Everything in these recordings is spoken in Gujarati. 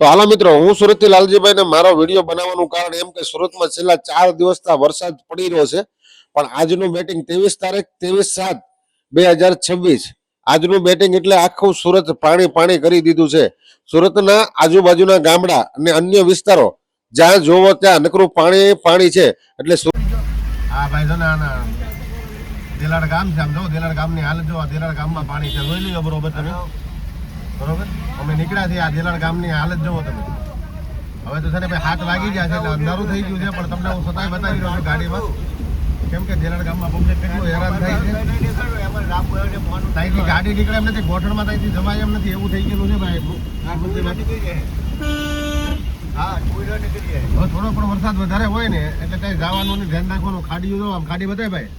તો હાલો મિત્રો, હું સુરતથી લાલજીભાઈ ને મારો વિડીયો બનાવવાનું કારણ એમ કે સુરતમાં છેલ્લા 4 દિવસથી વરસાદ પડી રહ્યો છે, પણ આજનું બેટિંગ 23 તારીખ 23/7/2026 આજનું બેટિંગ એટલે આખું સુરત પાણી પાણી કરી દીધું છે. સુરતના આજુબાજુના ગામડા અને અન્ય વિસ્તારો જ્યાં જોવો ત્યાં નકરું પાણી પાણી છે. એટલે આ ભાઈ છે ને આના દેલાડ ગામ છે, આમ જો દેલાડ ગામની હાલત જો, દેલાડ ગામમાં પાણી છે, જોઈ લ્યો બરોબર તમે. બરોબર, અમે નીકળ્યા છીએ, આ દેલાડ ગામની હાલત જોવો તમે. હવે તો છે ને ભાઈ 7 વાગી ગયા છે એટલે અંધારું થઈ ગયું છે, પણ તમને હું છતાંય બતાવી રહ્યો છું ગાડીમાં, કેમ કે દેલાડ ગામમાં પબ્લિક કેટલું હેરાન થાય છે. ત્યાંથી ગાડી નીકળે એમ નથી, ગોઠણમાં ત્યાંથી જવાય એમ નથી, એવું થઈ ગયેલું છે ભાઈ. હા, હવે થોડો પણ વરસાદ વધારે હોય ને એટલે ત્યાં જવાનું ને ધ્યાન રાખવાનું. ખાડી જો, આમ ખાડી બતાય ભાઈ.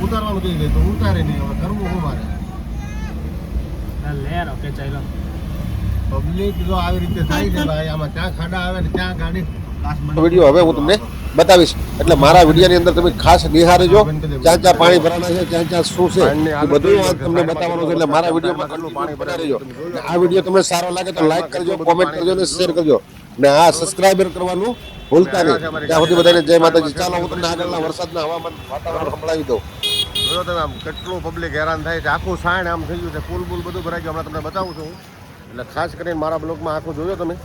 ઉતારવાનું થઈ ગયું તો ઉતારે નહીં, હવે કરવું શું મારે? પબ્લિક જો આવી રીતે થાય છે ભાઈ, આમાં ત્યાં ખાડા આવે ને ત્યાં ગાડી. વિડીયો હવે હું તમને બતાવીશ, એટલે મારા વિડીયોની અંદર તમે ખાસ નિહાળજો. ક્યાં ક્યાં પાણી ભરાણા છે, ક્યાં ક્યાં શું છે, એ બધું તમને બતાવવાનું છે. એટલે મારા વિડીયોમાં કેટલું પાણી ભરાઈ રહ્યો. આ વિડીયો તમને સારો લાગે તો લાઈક કરજો, કોમેન્ટ કરજો અને શેર કરજો, ને આ સબસ્ક્રાઇબર કરવાનું ભૂલતા નહીં. ત્યાં સુધી બધાને જય માતાજી. ચાલો હું તમને આગળના વરસાદના હવામાન વાતાવરણ સંભળાવી દઉં. જો તમે આમ કેટલું પબ્લિક હેરાન થાય છે, આખું સાણ આમ થઈ ગયું છે, પુલ પુલ બધું ભરાઈ ગયું. હમણાં તમને બતાવું છું. એટલે ખાસ કરીને મારા બ્લોગમાં આખું જોયો તમે.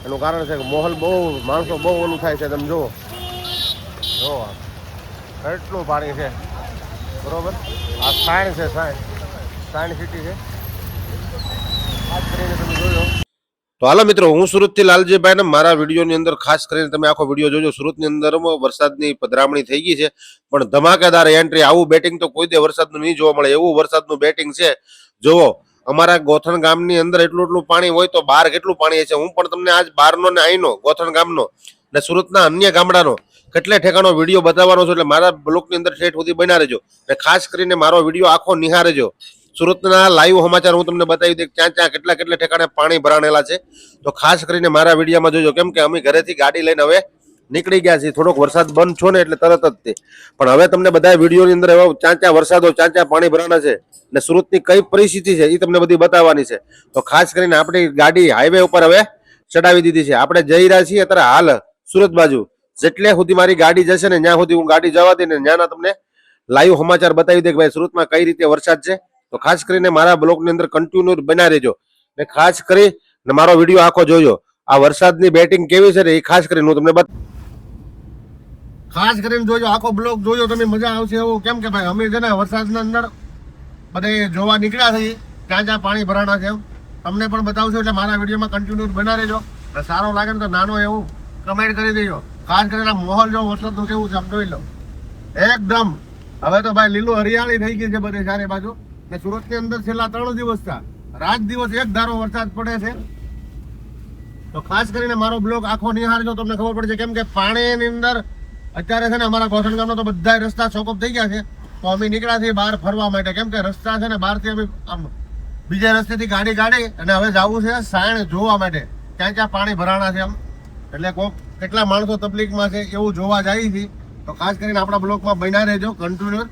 એનું કારણ છે કે માહોલ બહુ, માણસો બહુ ઓલું થાય છે. તમે જુઓ, જો કેટલું પાણી છે. બરોબર, આ સાણ છે, સાણ સિટી છે. ખાસ કરીને તમે જોયો. તો હાલો મિત્રો, હું સુરતથી લાલજીભાઈ ને મારા વિડીયોની અંદર ખાસ કરીને તમે આખો વિડીયો જોજો. સુરતની અંદર વરસાદની પધરામણી થઈ ગઈ છે, પણ ધમાકેદાર એન્ટ્રી. આવું બેટિંગ તો કોઈ દે વરસાદનું નહીં જોવા મળે, એવું વરસાદનું બેટિંગ છે. જોવો, અમારા ગોથણ ગામની અંદર એટલું પાણી હોય તો બહાર કેટલું પાણી છે. હું પણ તમને આજ બહારનો ને અહીંનો ગોથણ ગામનો ને સુરતના અન્ય ગામડાનો કેટલે ઠેકાણો વિડીયો બતાવવાનો છે. એટલે મારા બ્લોગની અંદર ઠેઠ સુધી બના રહેજો, ને ખાસ કરીને મારો વિડીયો આખો નિહાળજો. સુરતના લાઈવ સમાચાર હું તમને બતાવી દઉં, ક્યાં ક્યાં કેટલા ઠેકાણે પાણી ભરાણેલા છે. તો ખાસ કરીને મારા વિડીયોમાં જોજો, કેમ કે અમે ઘરેથી ગાડી લઈને હવે નીકળી ગયા છીએ. થોડોક વરસાદ બંધ છો ને એટલે તરત જ તે, પણ હવે તમને બધા વિડીયોની અંદર હવે ક્યાં વરસાદો, ક્યાં પાણી ભરાણા છે ને સુરતની કઈ પરિસ્થિતિ છે એ તમને બધી બતાવવાની છે. તો ખાસ કરીને આપણી ગાડી હાઈવે ઉપર હવે ચડાવી દીધી છે. આપણે જઈ રહ્યા છીએ અત્યારે હાલ સુરત બાજુ. જેટલે સુધી મારી ગાડી જશે ને ત્યાં સુધી હું ગાડી જવા દઈ ને ત્યાંના તમને લાઈવ સમાચાર બતાવી દે કે ભાઈ સુરતમાં કઈ રીતે વરસાદ છે. તો ખાસ કરીને મારા બ્લોગની અંદર કન્ટિન્યુ બના રહેજો, ને ખાસ કરીને મારો વિડીયો આખો જોજો. આ વરસાદની બેટિંગ કેવી છે ને એ ખાસ કરીને હું તમને ખાસ કરીને જોજો, આખો બ્લોગ જોજો તમે, મજા આવશે એવું. કેમ કે ભાઈ અમે છે ને વરસાદના અંદર બધે જોવા નીકળ્યા છીએ, ક્યાં ક્યાં પાણી ભરાણા છે તમને પણ બતાવશું. એટલે મારા વિડીયોમાં કન્ટિન્યુ બના રહેજો. સારો લાગે ને તો નાનો એવું કમેન્ટ કરી દેજો. ખાસ કરીને માહોલ જો વરસાદનું કેવું છે જોઈ લો એકદમ. હવે તો ભાઈ લીલું હરિયાળી થઈ ગઈ છે બધે ચારે બાજુ. ને સુરતની અંદર છેલ્લા 3 દિવસ રાત દિવસ એક ધારો વરસાદ પડે છે. તો ખાસ કરીને મારો બ્લોગ આખો નિહાળજો, તમને ખબર પડશે. કેમ કે પાણીની અંદર અત્યારે છે ને અમારા ગોથણ ગામના તો બધા રસ્તા ચોકઅપ થઈ ગયા છે. તો અમે નીકળ્યા છીએ બહાર ફરવા માટે, કેમ કે રસ્તા છે ને બહારથી અમે આમ બીજા રસ્તેથી ગાડી કાઢી અને હવે જવું છે સાયણ જોવા માટે, ક્યાં ક્યાં પાણી ભરાણા છે એમ. એટલે કેટલા માણસો તકલીફમાં છે એવું જોવા જાય છે. તો ખાસ કરીને આપણા બ્લોગમાં બન્યા રહેજો કન્ટિન્યુ.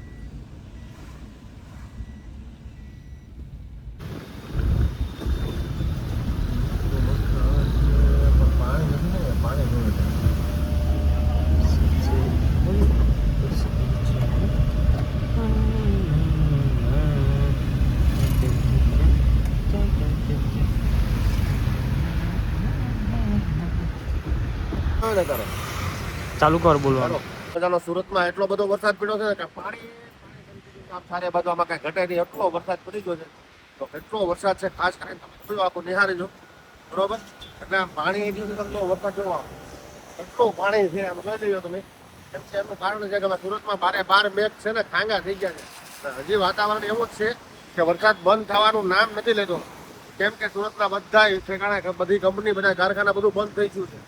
ચાલુ કર બોલવાનું. બધાનો સુરતમાં એટલો બધો વરસાદ પડ્યો છે કે પાણી સારે બાજુ આમાં કઈ ઘટે નહીં, એટલો વરસાદ પડી ગયો છે. તો કેટલો વરસાદ છે ખાસ કરીને તમે જોયો, આખું નિહાળીજો. બરોબર, એટલે પાણી વરસાદ જોવા એટલું પાણી છે આમ જોઈ લેજો તમે. એમ છે એનું કારણ છે કે સુરતમાં 12 મેચ છે ને ખાંગા થઈ ગયા છે. હજી વાતાવરણ એવું જ છે કે વરસાદ બંધ થવાનું નામ નથી લેતો. કેમ કે સુરતના બધા ઠેકાણા, બધી કંપની, બધા કારખાના બધું બંધ થઈ ગયું છે.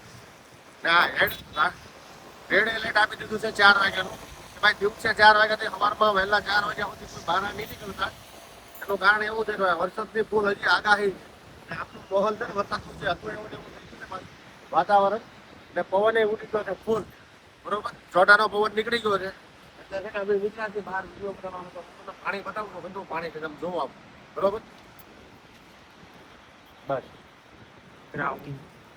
રેડ એલર્ટ આપી દીધું છે 4 વાગ્યાનું. ભાઈ દિવસે 4 વાગ્યાથી સવારમાં વહેલા 4 વાગ્યા સુધી કોઈ બહાર નહીં નીકળતા. એનું કારણ એવું છે કે વરસાદની ફૂલ હજી આગાહી, આપણું માહોલ છે ને વરસાદનું છે હતું એવું વાતાવરણ, ને પવન ઉડી ગયો છે ફૂલ. બરોબર, ચોટાનો પવન નીકળી ગયો છે. એટલે છે ને અમે નીકળ્યાથી બહાર વિડીયો બનાવવાનો, પાણી બતાવું બધું પાણી છે તમે જોવા. બરોબર. બસ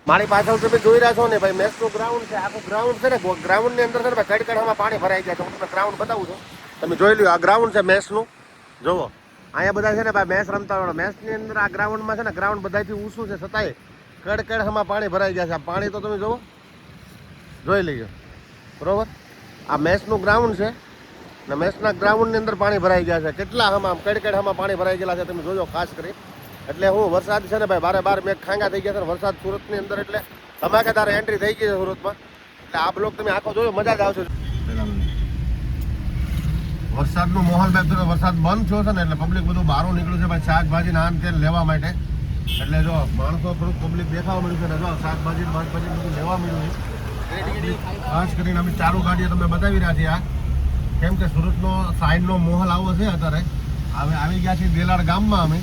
મારી પાછળ તમે જોઈ રહ્યા છો ને ભાઈ, મેચનું ગ્રાઉન્ડ છે. આખું ગ્રાઉન્ડ છે ને, ગ્રાઉન્ડ ની અંદર છે ને ભાઈ કડકડમાં પાણી ભરાઈ ગયા છે. હું તમને ગ્રાઉન્ડ બતાવું છું, તમે જોઈ લો. આ ગ્રાઉન્ડ છે મેચનું, જોવો. અહીંયા બધા છે ને ભાઈ મેચ રમતા હોય. મેચની અંદર આ ગ્રાઉન્ડમાં છે ને, ગ્રાઉન્ડ બધાથી ઊંચું છે, છતાંય કડકડમાં પાણી ભરાઈ ગયા છે. આ પાણી તો તમે જોવો, જોઈ લઈએ. બરોબર, આ મેચનું ગ્રાઉન્ડ છે ને, મેચના ગ્રાઉન્ડની અંદર પાણી ભરાઈ ગયા છે. કેટલા આમાં કડકડમાં પાણી ભરાઈ ગયેલા છે તમે જોજો ખાસ કરી. એટલે હું વરસાદ છે ને ભાઈ, બારે મેઘ ખાંગા થઈ ગયા છે. વરસાદ સુરતની અંદર એટલે ધમાકેદાર એન્ટ્રી થઈ ગઈ છે સુરતમાં. એટલે આ બ્લોક તમે આખો જોયો, મજા જ આવશે. વરસાદનો માહોલ ભાઈ, તો વરસાદ બંધ થયો છે ને એટલે પબ્લિક બધું બહાર નીકળ્યું છે ભાઈ, શાકભાજી નાન તેલ લેવા માટે. એટલે જો માણસો થોડુંક પબ્લિક દેખાવા મળ્યું છે ને, જો શાકભાજી બધું લેવા મળ્યું છે. ખાસ કરીને અમે ચાલુ ગાડીઓ તમને બતાવી રહ્યા છીએ. આ કેમ કે સુરતનો સાઈડનો માહોલ આવો છે અત્યારે. હવે આવી ગયા છીએ દેલાડ ગામમાં અમે,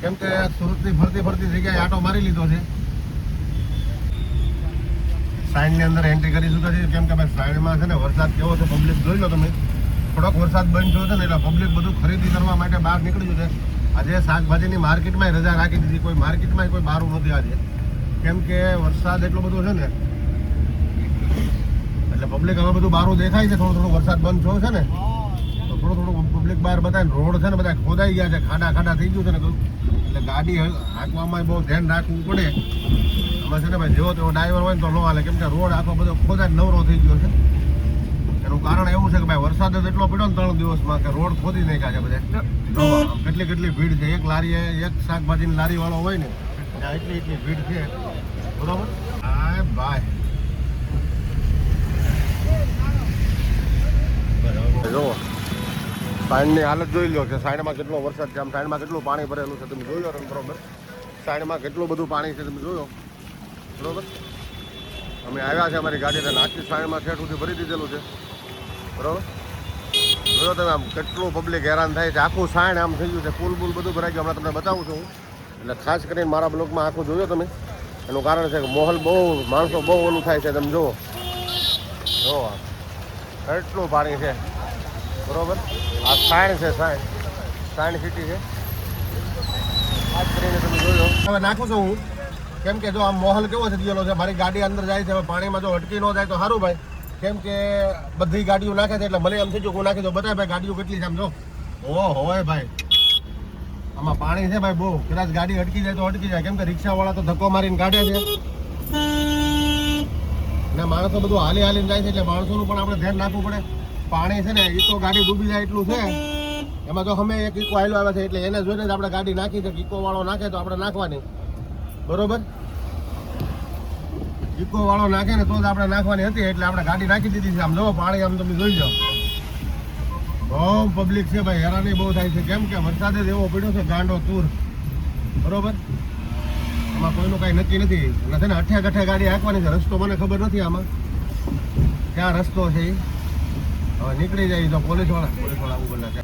કેમ કે સુરતની ફરતી જગ્યાએ આટો મારી લીધો છે. સાઈડની અંદર એન્ટ્રી કરી ચૂક્યા છે. કેમ કે ભાઈ સાઈડમાં છે ને વરસાદ કેવો છે પબ્લિક જોઈ લો તમે. થોડોક વરસાદ બંધ થયો છે ને એટલે પબ્લિક બધું ખરીદી કરવા માટે બહાર નીકળ્યું છે. આજે શાકભાજીની માર્કેટમાં રજા રાખી દીધી. કોઈ માર્કેટમાં કોઈ બહાર નથી આજે, કેમ કે વરસાદ એટલો બધો છે ને એટલે પબ્લિક હવે બધું બહાર દેખાય છે. થોડો વરસાદ બંધ થયો છે ને તો થોડું પબ્લિક બહાર બતાવે. રોડ છે ને બધા ખોદાઈ ગયા છે, ખાડા થઈ ગયું છે ને બધું. એટલે ગાડી હાંકવામાં બહુ ધ્યાન રાખવું પડે. આમાં છે ને ભાઈ જેવો તેવો ડ્રાઈવર હોય ને તો ન હાલે, કેમ કે રોડ આખો બધો ખોદાય નવરો થઈ ગયો છે. એનું કારણ એવું છે કે ભાઈ વરસાદ જ એટલો પડ્યો ને 3 દિવસમાં કે રોડ ખોદી નાખ્યા છે બધે. કેટલી ભીડ છે. એક લારી, એક શાકભાજીની લારી વાળો હોય ને ત્યાં એટલી ભીડ છે. બરોબર. હા ભાઈ જો સાઈડની હાલત જોઈ લો કે સાઈડમાં કેટલો વરસાદ છે, આમ સાઈડમાં કેટલું પાણી ભરેલું છે તમે જોઈ લો. બરોબર, સાઈડમાં કેટલું બધું પાણી છે તમે જોયો. બરોબર, અમે આવ્યા છે અમારી ગાડીને આખી સાઈડમાં ઠેઠ સુધી ભરી દીધેલું છે. બરોબર, જોયો તમે આમ કેટલું પબ્લિક હેરાન થાય છે. આખું સાઈડ આમ થઈ ગયું છે, પુલ બધું ભરાઈ ગયું. હમણાં તમને બતાવું છું હું. એટલે ખાસ કરીને મારા બ્લોગમાં આખું જોયો તમે. એનું કારણ છે કે માહોલ બહુ, માણસો બહુ ઓલું થાય છે. તમે જુઓ એટલું પાણી છે. બરોબર, આ સાઈડ છે, સાઈડ સિટી છે. ખાસ કરીને તમે જોયો. હવે નાખું છું હું, કેમ કે જો આમ માહોલ કેવો છે દિયેલો છે. મારી ગાડી અંદર જાય છે, હવે પાણીમાં જો અટકી ન જાય તો સારું ભાઈ. કેમ કે બધી ગાડીઓ નાખે છે એટલે મને એમ થઈ ગયું હું નાખી દઉં. બતાવે ભાઈ ગાડીઓ કેટલી છે આમ જો. હોય ભાઈ, આમાં પાણી છે ભાઈ બહુ. કદાચ ગાડી અટકી જાય તો અટકી જાય, કેમ કે રિક્ષાવાળા તો ધક્કો મારીને કાઢે છે ને માણસો બધું હાલીને જાય છે. એટલે માણસોનું પણ આપણે ધ્યાન રાખવું પડે. પાણી છે ને એ તો ગાડી ડૂબી જાય એટલું છે. એમાં તો અમે એક ઇકો આવેલો આવે છે એટલે એને જોઈને જ આપણે ગાડી નાખી છે. ઇકો વાળો નાખે તો આપણે નાખવાની. બરોબર, ઇકો વાળો નાખે ને તો જ આપણે નાખવાની હતી. એટલે આપણે ગાડી નાખી દીધી છે. આમ જો પાણી આમ તમે જોઈ જાઓ, બહુ પબ્લિક છે ભાઈ. હેરાની બહુ થાય છે, કેમ કે વરસાદ જ એવો પડ્યો છે ગાંડો તૂર. બરોબર, આમાં કોઈનું કાંઈ નક્કી નથી. અને છે ને અઠે ગાડી હાંકવાની છે. રસ્તો મને ખબર નથી આમાં ક્યાં રસ્તો છે. હવે નીકળી જાય તો પોલીસવાળા ઉભા છે.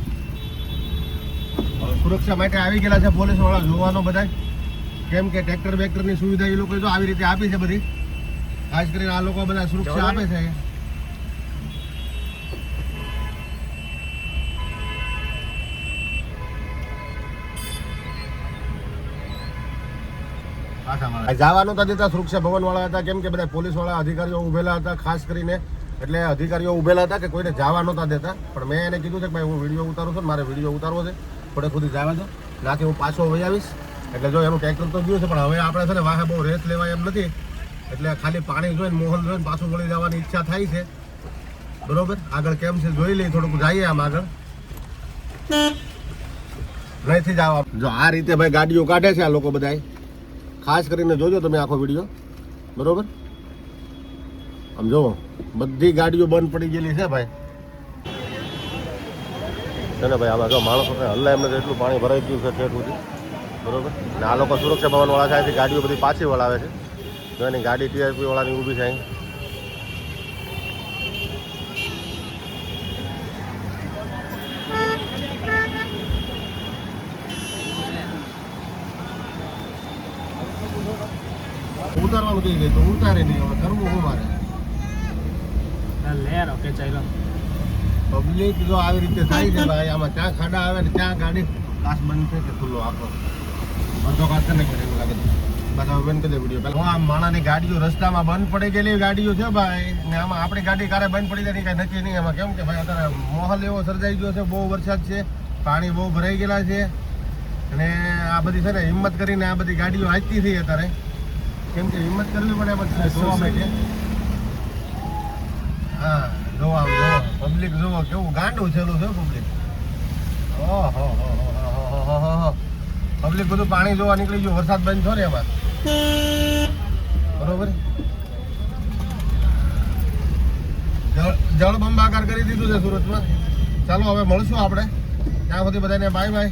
સુરક્ષા માટે આવી ગયેલા છે પોલીસવાળા જોવાનો બધા. કેમ કે ટ્રેક્ટર બેક્ટરની સુવિધા એ લોકો તો આવી રીતે આપી છે બધી. ખાસ કરીને આ લોકો બધા સુરક્ષા આપે છે. જવાનું તો દેતા સુરક્ષા ભવન વાળા હતા, કેમ કે બધા પોલીસ વાળા અધિકારીઓ ઉભેલા હતા ખાસ કરીને. એટલે અધિકારીઓ ઉભેલા હતા કે કોઈને જવા નહોતા દેતા. પણ મેં એને કીધું છે કે ભાઈ હું વિડીયો ઉતારું છું, મારે વિડીયો ઉતારવો છે, થોડે સુધી જવા દો, નાથી હું પાછો વહી આવીશ. એટલે જો એનું ટ્રેક્ટર તો ગયું છે, પણ હવે આપણે છે ને વાહે બહુ રેસ લેવાય એમ નથી. એટલે ખાલી પાણી જોઈને માહોલ જોઈને પાછું વળી જવાની ઈચ્છા થાય છે. બરોબર, આગળ કેમ છે જોઈ લઈએ, થોડુંક જઈએ આમ આગળ. અહીંથી જવા જો આ રીતે ભાઈ ગાડીઓ કાઢે છે આ લોકો બધા. ખાસ કરીને જોજો તમે આખો વિડીયો. બરોબર, આમ જુઓ બધી ગાડીઓ બંધ પડી ગયેલી છે ભાઈ. છે ને ભાઈ આમાં જો માણસો હલ્લા એમને એટલું પાણી ભરાઈ ગયું છે ઠેઠ સુધી. બરોબર, ને આ લોકો સુરક્ષા ભવનવાળા થાય છે, ગાડીઓ બધી પાછી વળાવે છે. જો એની ગાડી ટીઆરપી વાળાની ઊભી છે અહીં. ઉતારવાનું કહી ગઈ તો ઉતારે નહીં. હવે કરવું શું મારે? પબ્લિક જો આવી રીતે થાય છે ભાઈ, આમાં ક્યાં ખાડા આવે ને ક્યાં ગાડી કાચ બંધ છે કે ખુલ્લો આખો બધો કાચ છે ને કે એવું લાગે છે બધા બંધ કરી દે વિડીયો પહેલા આમ માણાની ગાડીઓ રસ્તામાં બંધ પડી ગયેલી ગાડીઓ છે ભાઈ ને આમાં આપણી ગાડી કારે બંધ પડી જાય કઈ નક્કી નહીં એમાં કેમ કે ભાઈ અત્યારે માહોલ એવો સર્જાઈ ગયો છે બહુ વરસાદ છે પાણી બહુ ભરાઈ ગયેલા છે અને આ બધી છે ને હિંમત કરીને આ બધી ગાડીઓ હાંચતી થઈ અત્યારે કેમ કે હિંમત કરવી પડે પછી જોવા માટે હા જોવા પબ્લિક જોવો કેવું ગાંડું છેલું છે પબ્લિક ઓહો પબ્લિક બધું પાણી જોવા નીકળી ગયું વરસાદ બંધ થયો ને એમાં બરોબર જળ બંબાકાર કરી દીધું છે સુરતમાં ચાલો હવે મળશું આપણે ત્યાં સુધી બધાને બાય બાય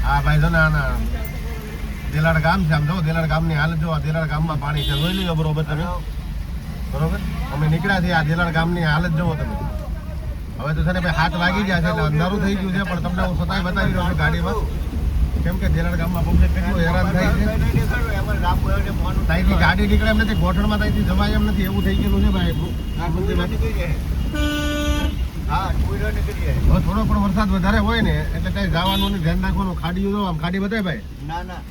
હા ભાઈ જો ને આના દેલાડ ગામ છે આમ જો દેલાડ ગામની હાલત જો દેલાડ ગામમાં પાણી છે જોઈ લીધો બરોબર તમે બરોબર અમે નીકળ્યા છીએ આ દેલાડ ગામની હાલત જોવો તમે હવે તો છે ને ભાઈ 7 વાગી ગયા છે એટલે અંધારું થઈ ગયું છે પણ તમને હું છતાંય બતાવી રહ્યો છું ગાડીમાં કેમ કે દેલાડ ગામમાં પબ્લિક કેટલું હેરાન થાય છે ત્યાંથી ગાડી નીકળે એમ નથી ગોઠણમાં ત્યાંથી જવાય એમ નથી એવું થઈ ગયેલું છે ભાઈ હવે થોડો પણ વરસાદ વધારે હોય ને એટલે કઈ જવાનું ને ધ્યાન રાખવાનું ખાડીઓ જો આમ ખાડી બતાય ભાઈ ના